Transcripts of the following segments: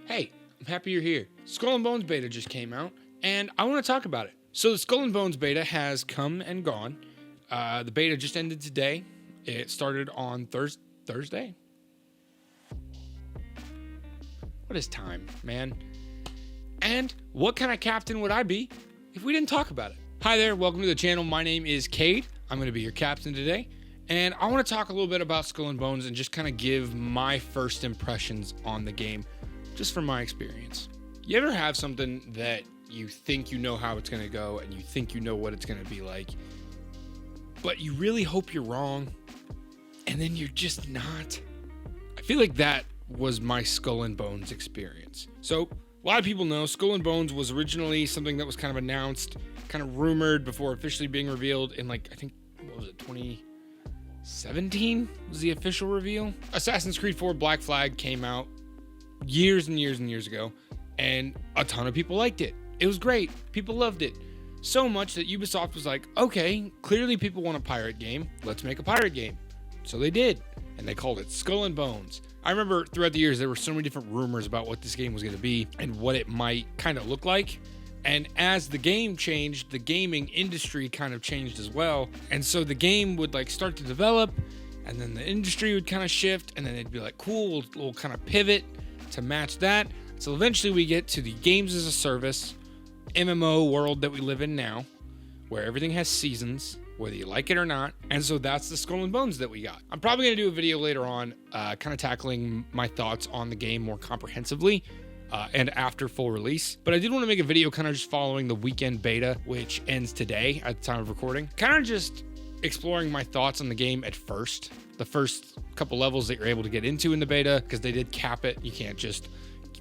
Hey, I'm happy you're here. Skull and Bones beta just came out, and I want to talk about it. So the Skull and Bones beta has come and gone. The beta just ended today. It started on Thursday. What is time, man? And what kind of captain would I be if we didn't talk about it? Hi there, welcome to the channel. My name is Cade. I'm going to be your captain today. And I want to talk a little bit about Skull and Bones and just kind of give my first impressions on the game, just from my experience. You ever have something that you think you know how it's going to go and you think you know what it's going to be like, but you really hope you're wrong, and then you're just not? I feel like that was my Skull and Bones experience. So a lot of people know Skull and Bones was originally something that was kind of announced, kind of rumored before officially being revealed in, like, I think, what was it, 2017 was the official reveal. Assassin's Creed 4 Black Flag came out years and years and years ago, and a ton of people liked it. It was great. People loved it. So much that Ubisoft was like, okay, clearly people want a pirate game. Let's make a pirate game. So they did, and they called it Skull and Bones. I remember throughout the years, there were so many different rumors about what this game was going to be and what it might kind of look like. And as the game changed, the gaming industry kind of changed as well. And so the game would like start to develop, and then the industry would kind of shift, and then they'd be like, cool, we'll kind of pivot to match that. So eventually we get to the games as a service MMO world that we live in now, where everything has seasons, whether you like it or not. And so that's the Skull and Bones that we got. I'm probably going to do a video later on kind of tackling my thoughts on the game more comprehensively and after full release. But I did want to make a video kind of just following the weekend beta, which ends today at the time of recording. Kind of just exploring my thoughts on the game at first. The first couple levels that you're able to get into in the beta, because they did cap it. You can't just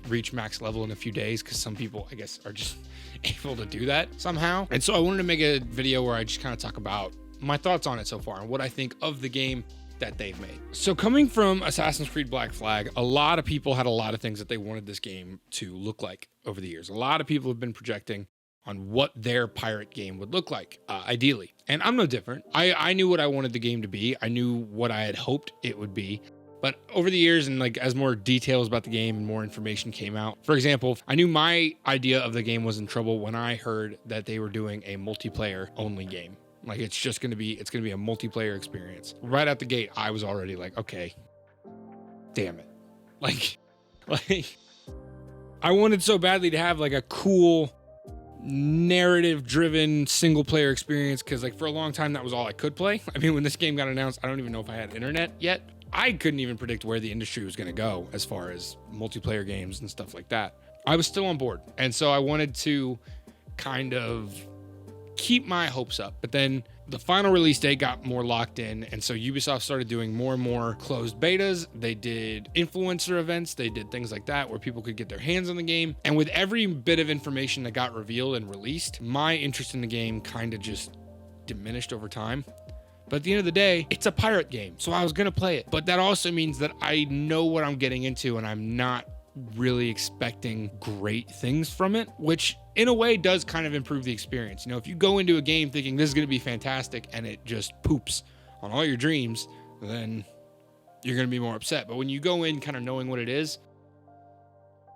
reach max level in a few days, because some people, I guess, are just able to do that somehow. And so I wanted to make a video where I just kind of talk about my thoughts on it so far and what I think of the game that they've made. So coming from Assassin's Creed Black Flag, a lot of people had a lot of things that they wanted this game to look like over the years. A lot of people have been projecting on what their pirate game would look like, ideally. And I'm no different. I knew what I wanted the game to be. I knew what I had hoped it would be. But over the years, and like as more details about the game and more information came out, for example, I knew my idea of the game was in trouble when I heard that they were doing a multiplayer only game. Like it's going to be a multiplayer experience. Right out the gate, I was already like, okay, damn it. Like I wanted so badly to have like a cool narrative driven single player experience, because like for a long time that was all I could play. I mean, when this game got announced, I don't even know if I had internet yet. I couldn't even predict where the industry was going to go as far as multiplayer games and stuff like that. I was still on board, and so I wanted to kind of keep my hopes up. But then the final release date got more locked in, and so Ubisoft started doing more and more closed betas. They did influencer events. They did things like that where people could get their hands on the game. And with every bit of information that got revealed and released, my interest in the game kind of just diminished over time. But at the end of the day, it's a pirate game, so I was going to play it. But that also means that I know what I'm getting into, and I'm not really expecting great things from it, which in a way does kind of improve the experience. You know, if you go into a game thinking this is going to be fantastic and it just poops on all your dreams, then you're going to be more upset. But when you go in kind of knowing what it is,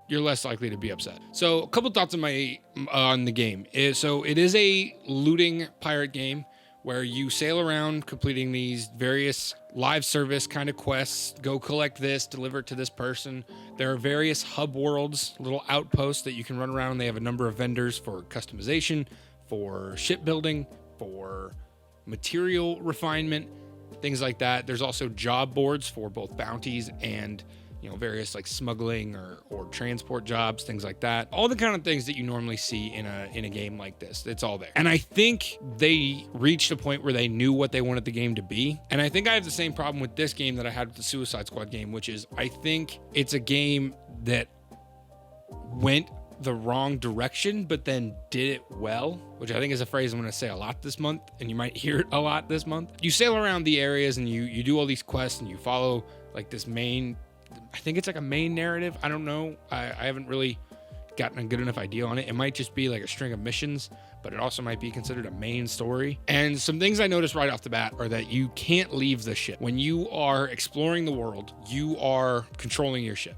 you're less likely to be upset. So a couple thoughts on the game. So it is a looting pirate game where you sail around completing these various live service kind of quests. Go collect this, deliver it to this person. There are various hub worlds, little outposts that you can run around. They have a number of vendors for customization, for shipbuilding, for material refinement, things like that. There's also job boards for both bounties and, you know, various like smuggling or transport jobs, things like that. All the kind of things that you normally see in a game like this. It's all there. And I think they reached a point where they knew what they wanted the game to be. And I think I have the same problem with this game that I had with the Suicide Squad game, which is I think it's a game that went the wrong direction, but then did it well, which I think is a phrase I'm going to say a lot this month, and you might hear it a lot this month. You sail around the areas and you do all these quests and you follow like this main, I think it's like a main narrative. I don't know. I haven't really gotten a good enough idea on it. It might just be like a string of missions, but it also might be considered a main story. And some things I noticed right off the bat are that you can't leave the ship. When you are exploring the world, you are controlling your ship.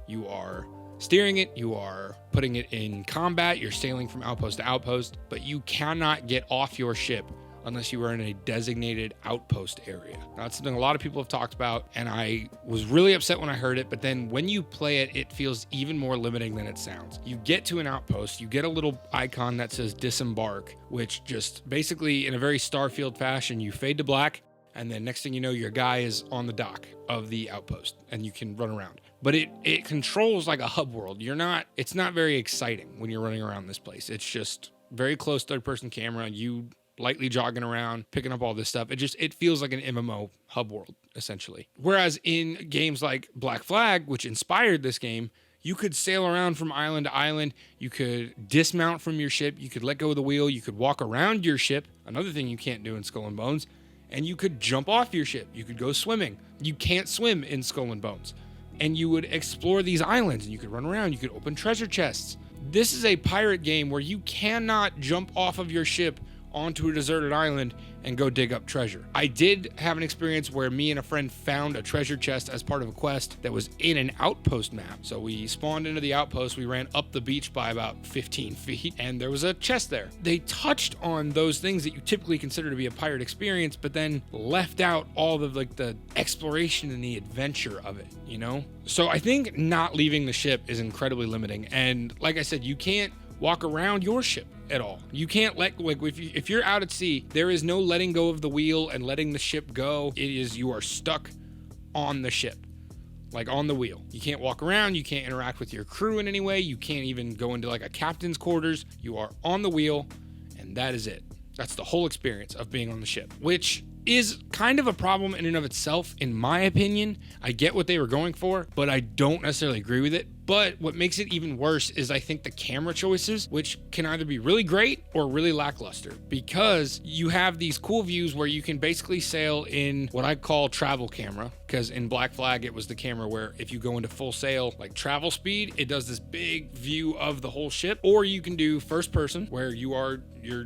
You are steering it, you are putting it in combat, you're sailing from outpost to outpost, but you cannot get off your ship unless you are in a designated outpost area. Now, that's something a lot of people have talked about, and I was really upset when I heard it, but then when you play it, it feels even more limiting than it sounds. You get to an outpost, you get a little icon that says disembark, which just basically, in a very Starfield fashion, you fade to black, and then next thing you know, your guy is on the dock of the outpost, and you can run around. But it controls like a hub world. It's not very exciting when you're running around this place. It's just very close third-person camera, you lightly jogging around, picking up all this stuff. It feels like an MMO hub world, essentially. Whereas in games like Black Flag, which inspired this game, you could sail around from island to island. You could dismount from your ship. You could let go of the wheel. You could walk around your ship. Another thing you can't do in Skull and Bones. And you could jump off your ship. You could go swimming. You can't swim in Skull and Bones. And you would explore these islands, and you could run around. You could open treasure chests. This is a pirate game where you cannot jump off of your ship onto a deserted island and go dig up treasure. I did have an experience where me and a friend found a treasure chest as part of a quest that was in an outpost map. So we spawned into the outpost, we ran up the beach by about 15 feet, and there was a chest there. They touched on those things that you typically consider to be a pirate experience, but then left out all the the exploration and the adventure of it, you know? So I think not leaving the ship is incredibly limiting. And like I said, you can't walk around your ship at all. You can't if you're out at sea, there is no letting go of the wheel and letting the ship go. You are stuck on the ship, like on the wheel. You can't walk around. You can't interact with your crew in any way. You can't even go into like a captain's quarters. You are on the wheel, and that is it. That's the whole experience of being on the ship, which is kind of a problem in and of itself, in my opinion. I get what they were going for, but I don't necessarily agree with it. But what makes it even worse is I think the camera choices, which can either be really great or really lackluster, because you have these cool views where you can basically sail in what I call travel camera, because in Black Flag, it was the camera where if you go into full sail, like travel speed, it does this big view of the whole ship. Or you can do first person, where you're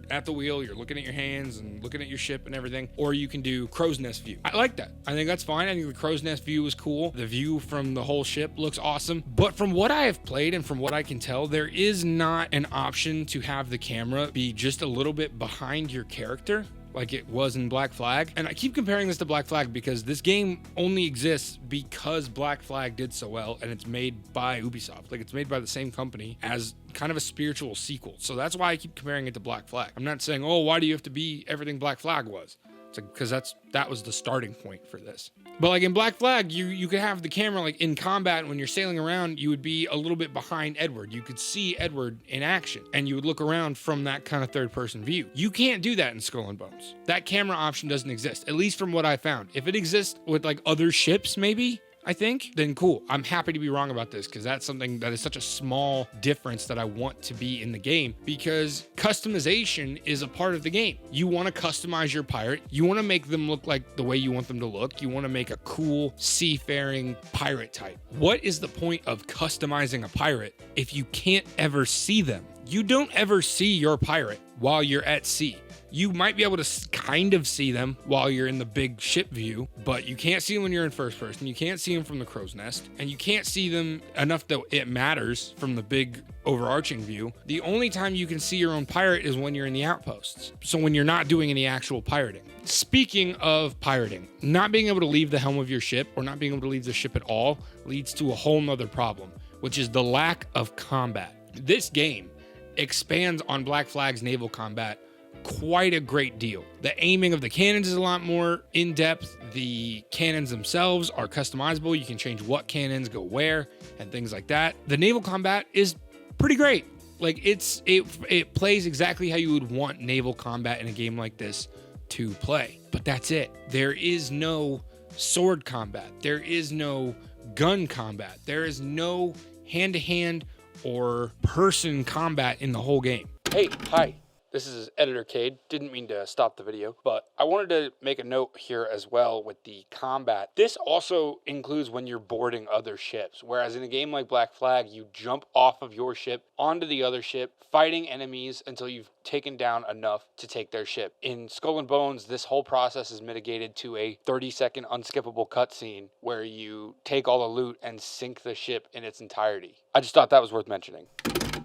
at the wheel, you're looking at your hands and looking at your ship and everything. Or you can do crow's nest view. I like that. I think that's fine. I think the crow's nest view is cool. The view from the whole ship looks awesome. But from what I have played and from what I can tell, there is not an option to have the camera be just a little bit behind your character like it was in Black Flag. And I keep comparing this to Black Flag because this game only exists because Black Flag did so well, and it's made by Ubisoft. Like, it's made by the same company as kind of a spiritual sequel. So that's why I keep comparing it to Black Flag. I'm not saying, oh, why do you have to be everything Black Flag was? It's like, because that was the starting point for this. But like in Black Flag, you could have the camera like in combat, and when you're sailing around, you would be a little bit behind Edward. You could see Edward in action, and you would look around from that kind of third-person view. You can't do that in Skull and Bones. That camera option doesn't exist, at least from what I found. If it exists with like other ships, maybe, I think, then cool. I'm happy to be wrong about this, because that's something that is such a small difference that I want to be in the game, because customization is a part of the game. You want to customize your pirate. You want to make them look like the way you want them to look. You want to make a cool seafaring pirate type. What is the point of customizing a pirate if you can't ever see them? You don't ever see your pirate while you're at sea. You might be able to kind of see them while you're in the big ship view, but you can't see them when you're in first person. You can't see them from the crow's nest, and you can't see them enough that it matters from the big overarching view. The only time you can see your own pirate is when you're in the outposts. So when you're not doing any actual pirating. Speaking of pirating, not being able to leave the helm of your ship or not being able to leave the ship at all leads to a whole nother problem, which is the lack of combat. This game expands on Black Flag's naval combat quite a great deal. The aiming of the cannons is a lot more in-depth. The cannons themselves are customizable. You can change what cannons go where and things like that. The naval combat is pretty great. Like it plays exactly how you would want naval combat in a game like this to play. But that's it. There is no sword combat. There is no gun combat. There is no hand-to-hand or person combat in the whole game. Hey, hi. This is Editor Cade. Didn't mean to stop the video, but I wanted to make a note here as well with the combat. This also includes when you're boarding other ships, whereas in a game like Black Flag, you jump off of your ship onto the other ship, fighting enemies until you've taken down enough to take their ship. In Skull and Bones, this whole process is mitigated to a 30-second unskippable cutscene where you take all the loot and sink the ship in its entirety. I just thought that was worth mentioning.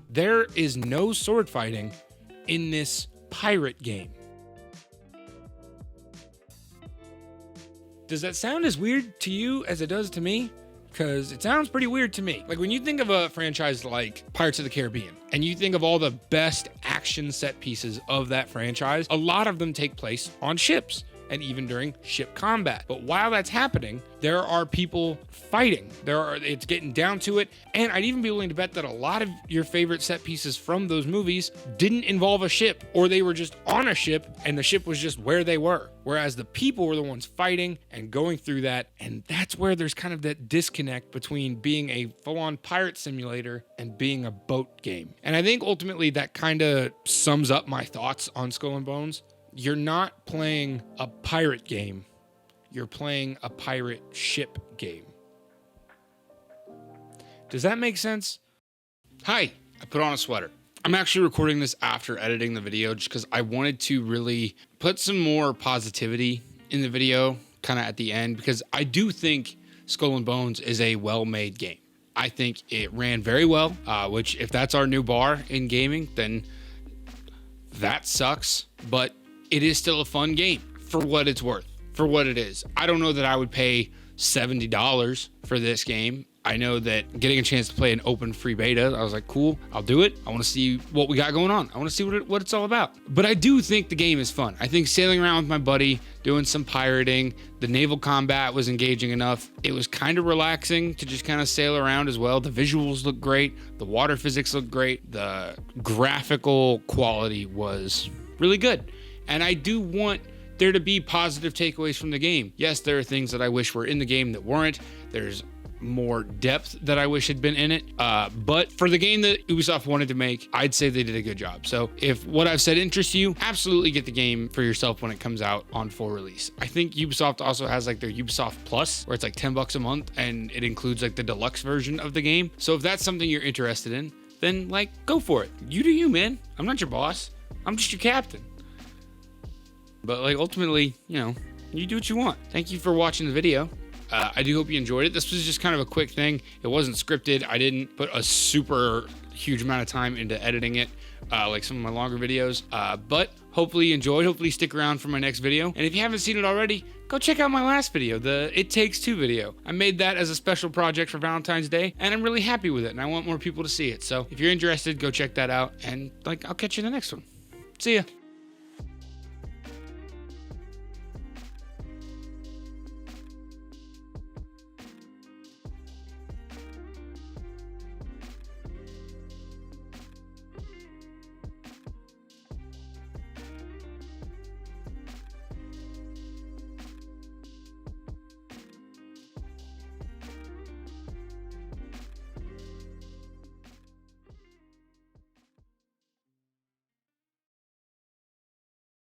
There is no sword fighting in this pirate game. Does that sound as weird to you as it does to me? Because it sounds pretty weird to me. Like when you think of a franchise like Pirates of the Caribbean and you think of all the best action set pieces of that franchise, a lot of them take place on ships and even during ship combat. But while that's happening, there are people fighting. It's getting down to it. And I'd even be willing to bet that a lot of your favorite set pieces from those movies didn't involve a ship, or they were just on a ship and the ship was just where they were. Whereas the people were the ones fighting and going through that. And that's where there's kind of that disconnect between being a full-on pirate simulator and being a boat game. And I think ultimately that kind of sums up my thoughts on Skull and Bones. You're not playing a pirate game. You're playing a pirate ship game. Does that make sense? Hi, I put on a sweater. I'm actually recording this after editing the video just because I wanted to really put some more positivity in the video kind of at the end, because I do think Skull and Bones is a well-made game. I think it ran very well, which if that's our new bar in gaming, then that sucks. But it is still a fun game for what it's worth, for what it is. I don't know that I would pay $70 for this game. I know that getting a chance to play an open free beta, I was like, cool, I'll do it. I want to see what we got going on. I want to see what it's all about. But I do think the game is fun. I think sailing around with my buddy, doing some pirating, the naval combat was engaging enough. It was kind of relaxing to just kind of sail around as well. The visuals look great. The water physics look great. The graphical quality was really good. And I do want there to be positive takeaways from the game. Yes, there are things that I wish were in the game that weren't. There's more depth that I wish had been in it. But for the game that Ubisoft wanted to make, I'd say they did a good job. So if what I've said interests you, absolutely get the game for yourself when it comes out on full release. I think Ubisoft also has like their Ubisoft Plus, where it's like $10 a month and it includes like the deluxe version of the game. So if that's something you're interested in, then like go for it. You do you, man. I'm not your boss. I'm just your captain. But like ultimately, you know, you do what you want. Thank you for watching the video. I do hope you enjoyed it. This was just kind of a quick thing. It wasn't scripted. I didn't put a super huge amount of time into editing it like some of my longer videos. But hopefully you enjoyed. Hopefully stick around for my next video. And if you haven't seen it already, go check out my last video, the It Takes Two video. I made that as a special project for Valentine's Day, and I'm really happy with it, and I want more people to see it. So if you're interested, go check that out, and like I'll catch you in the next one. See ya.